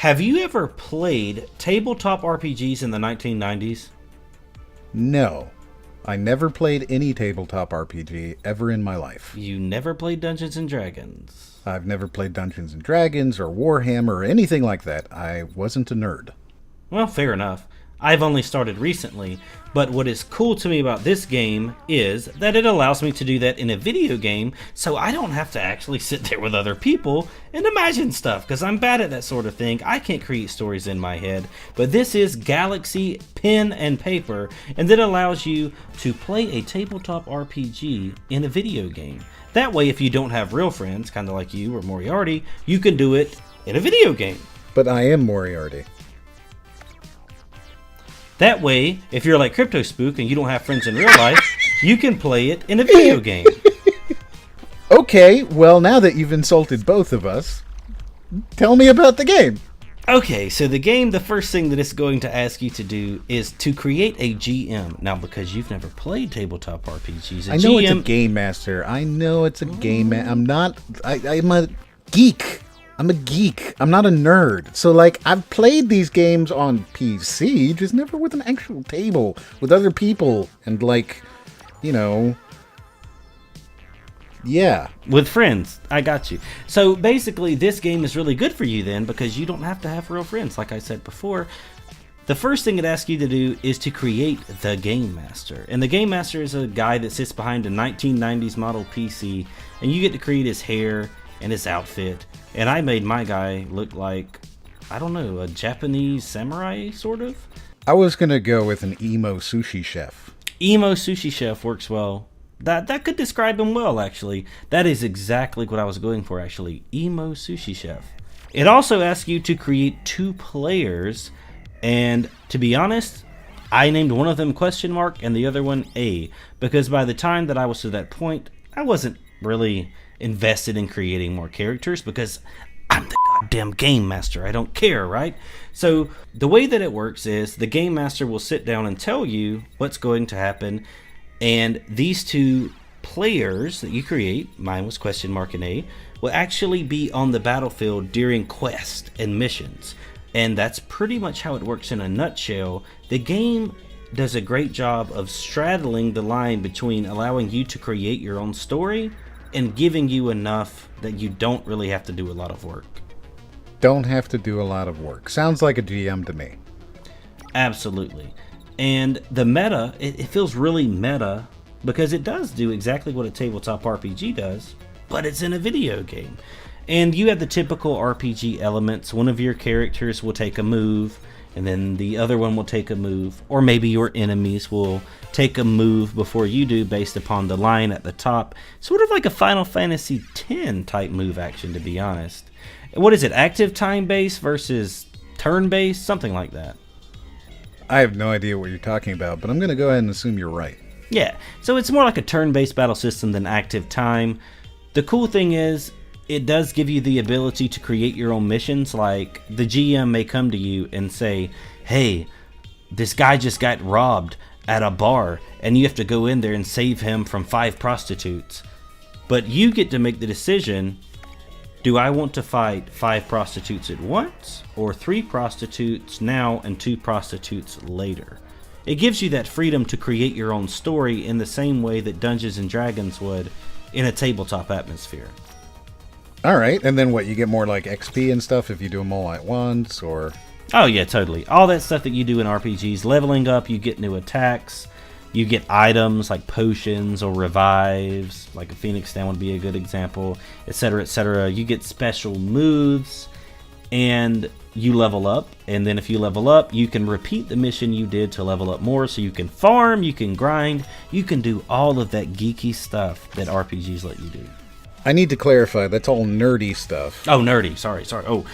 Have you ever played tabletop RPGs in the 1990s? No. I never played any tabletop RPG ever in my life. You never played Dungeons and Dragons? I've never played Dungeons and Dragons or Warhammer or anything like that. I wasn't a nerd. Well, fair enough. I've only started recently, but what is cool to me about this game is that it allows me to do that in a video game, so I don't have to actually sit there with other people and imagine stuff, because I'm bad at that sort of thing. I can't create stories in my head, but this is Galaxy Pen and Paper, and it allows you to play a tabletop RPG in a video game. That way, if you don't have real friends, kind of like you or Moriarty, you can do it in a video game. But I am Moriarty. That way, if you're like Crypto Spook and you don't have friends in real life, you can play it in a video game. Okay, well, now that you've insulted both of us, tell me about the game. Okay, so the game, the first thing that it's going to ask you to do is to create a GM. Now, because you've never played tabletop RPGs, I know it's a game master. I know it's a game I'm a geek. I'm a geek. I'm not a nerd. So, I've played these games on PC, just never with an actual table, with other people, and, yeah. With friends. I got you. So, basically, this game is really good for you then, because you don't have to have real friends, like I said before. The first thing it asks you to do is to create the Game Master. And the Game Master is a guy that sits behind a 1990s model PC, and you get to create his hair and his outfit. And I made my guy look like, I don't know, a Japanese samurai, sort of? I was going to go with an emo sushi chef. Emo sushi chef works well. That could describe him well, actually. That is exactly what I was going for, actually. Emo sushi chef. It also asks you to create 2 players. And to be honest, I named one of them question mark and the other one A. Because by the time that I was to that point, I wasn't really invested in creating more characters because I'm the goddamn game master. I don't care, right? So the way that it works is the game master will sit down and tell you what's going to happen, and these 2 players that you create, mine was question mark and A, will actually be on the battlefield during quests and missions. And that's pretty much how it works in a nutshell. The game does a great job of straddling the line between allowing you to create your own story and giving you enough that you don't really have to do a lot of work. Don't have to do a lot of work. Sounds like a GM to me. Absolutely. And the meta, it feels really meta because it does do exactly what a tabletop RPG does, but it's in a video game. And you have the typical RPG elements. One of your characters will take a move, and then the other one will take a move, or maybe your enemies will take a move before you do based upon the line at the top. Sort of like a Final Fantasy X type move action, to be honest. What is it, active time based versus turn based? Something like that. I have no idea what you're talking about, but I'm going to go ahead and assume you're right. Yeah, so it's more like a turn-based battle system than active time. The cool thing is, it does give you the ability to create your own missions. Like, the GM may come to you and say, hey, this guy just got robbed at a bar, and you have to go in there and save him from 5 prostitutes. But you get to make the decision, do I want to fight 5 prostitutes at once, or 3 prostitutes now and 2 prostitutes later? It gives you that freedom to create your own story in the same way that Dungeons and Dragons would in a tabletop atmosphere. All right, and then what, you get more like XP and stuff if you do them all at once, or? Oh yeah, totally. All that stuff that you do in RPGs, leveling up, you get new attacks, you get items like potions or revives, like a Phoenix Down would be a good example, etc., etc. You get special moves, and you level up, and then if you level up, you can repeat the mission you did to level up more, so you can farm, you can grind, you can do all of that geeky stuff that RPGs let you do. I need to clarify, that's all nerdy stuff. Oh, nerdy, sorry. Oh,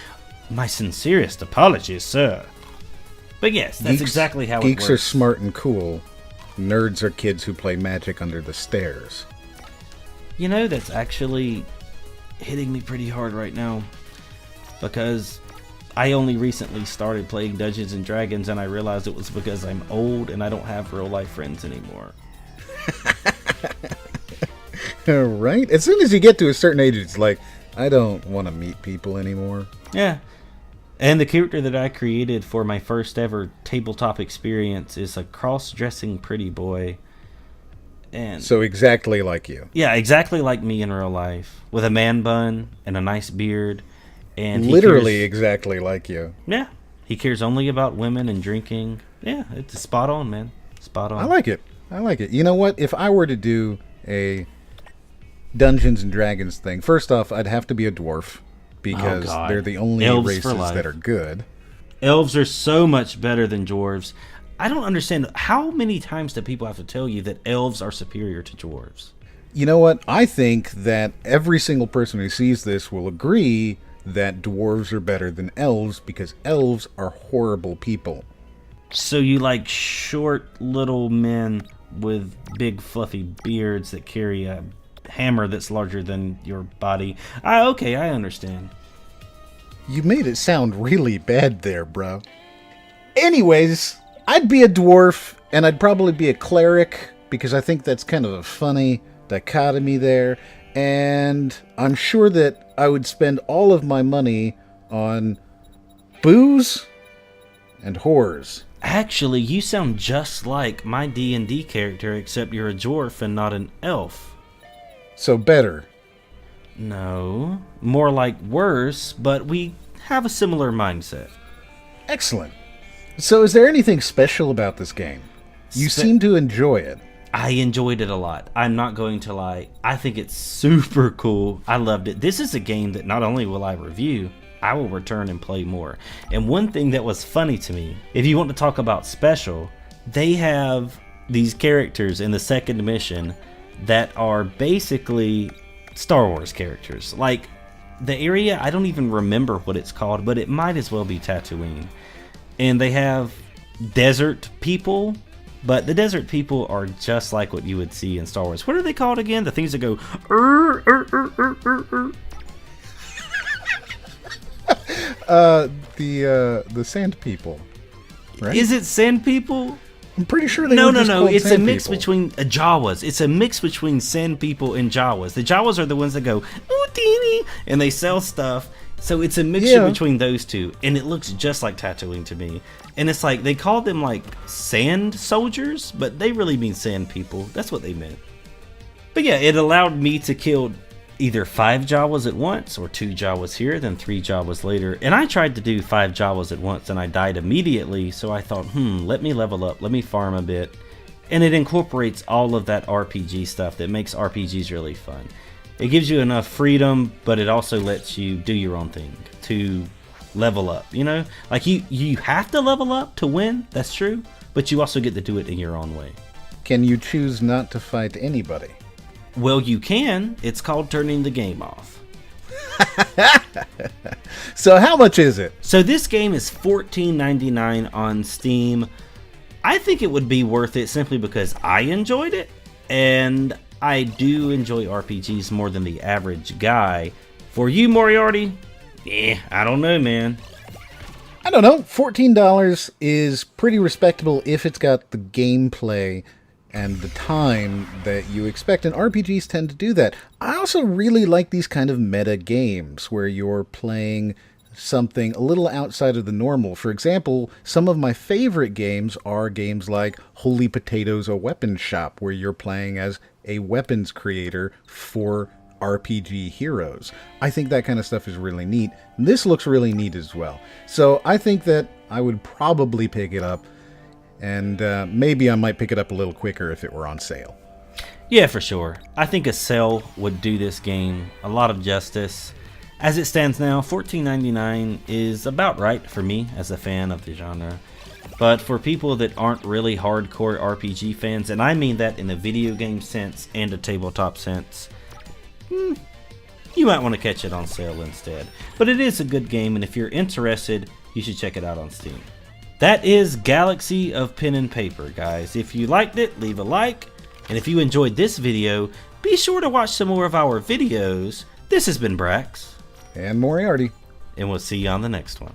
my sincerest apologies, sir. But yes, that's exactly how it works. Geeks are smart and cool. Nerds are kids who play Magic under the stairs. You know, that's actually hitting me pretty hard right now, because I only recently started playing Dungeons and Dragons, and I realized it was because I'm old and I don't have real life friends anymore. Right? As soon as you get to a certain age, it's like, I don't want to meet people anymore. Yeah. And the character that I created for my first ever tabletop experience is a cross-dressing pretty boy. And So exactly like you. yeah, exactly like me in real life, with a man bun and a nice beard. And he Literally cares, exactly like you. yeah, he cares only about women and drinking. Yeah, it's spot on, man. Spot on. I like it. I like it. You know what? If I were to do a Dungeons and Dragons thing, first off, I'd have to be a dwarf because God. they're the only Elves for races life. that are good. Elves are so much better than dwarves. I don't understand, how many times do people have to tell you that elves are superior to dwarves? You know what? I think that every single person who sees this will agree that dwarves are better than elves because elves are horrible people. So you like short little men with big fluffy beards that carry a hammer that's larger than your body. Okay, I understand. You made it sound really bad there, bro. Anyways, I'd be a dwarf, and I'd probably be a cleric, because I think that's kind of a funny dichotomy there. And I'm sure that I would spend all of my money on booze and whores. Actually, you sound just like my D&D character, except you're a dwarf and not an elf. So better. No, more like worse, but we have a similar mindset. Excellent. So is there anything special about this game? You seem to enjoy it. I enjoyed it a lot. I'm not going to lie. I think it's super cool. I loved it. This is a game that not only will I review, I will return and play more. And one thing that was funny to me, if you want to talk about special, they have these characters in the second mission that are basically Star Wars characters. Like, the area, I don't even remember what it's called, but it might as well be Tatooine. And they have desert people, but the desert people are just like what you would see in Star Wars. What are they called again? The things that go... The sand people, right? Is it sand people? I'm pretty sure they No. were just called It's a sand mix people. between Jawas. It's a mix between sand people and Jawas. The Jawas are the ones that go, ooh, teeny, and they sell stuff. So it's a mixture between those two, and it looks just like Tatooine to me. And it's like, they call them like sand soldiers, but they really mean sand people. That's what they meant. But yeah, it allowed me to kill either 5 Jawas at once, or 2 Jawas here, then 3 Jawas later. And I tried to do 5 Jawas at once, and I died immediately, so I thought, let me level up, let me farm a bit. And it incorporates all of that RPG stuff that makes RPGs really fun. It gives you enough freedom, but it also lets you do your own thing to level up, you know? Like, you have to level up to win, that's true, but you also get to do it in your own way. Can you choose not to fight anybody? Well, you can. It's called turning the game off. So how much is it? So this game is $14.99 on Steam. I think it would be worth it simply because I enjoyed it, and I do enjoy RPGs more than the average guy. For you, Moriarty, I don't know, man. I don't know. $14 is pretty respectable if it's got the gameplay and the time that you expect, and RPGs tend to do that. I also really like these kind of meta games where you're playing something a little outside of the normal. For example, some of my favorite games are games like Holy Potatoes, a Weapons Shop, where you're playing as a weapons creator for RPG heroes. I think that kind of stuff is really neat. This looks really neat as well. So I think that I would probably pick it up, and maybe I might pick it up a little quicker if it were on sale. Yeah, for sure. I think a sale would do this game a lot of justice. As it stands now, $14.99 is about right for me as a fan of the genre. But for people that aren't really hardcore RPG fans, and I mean that in a video game sense and a tabletop sense, you might want to catch it on sale instead. But it is a good game, and if you're interested, you should check it out on Steam. That is Galaxy of Pen and Paper, guys. If you liked it, leave a like. And if you enjoyed this video, be sure to watch some more of our videos. This has been Brax. And Moriarty. And we'll see you on the next one.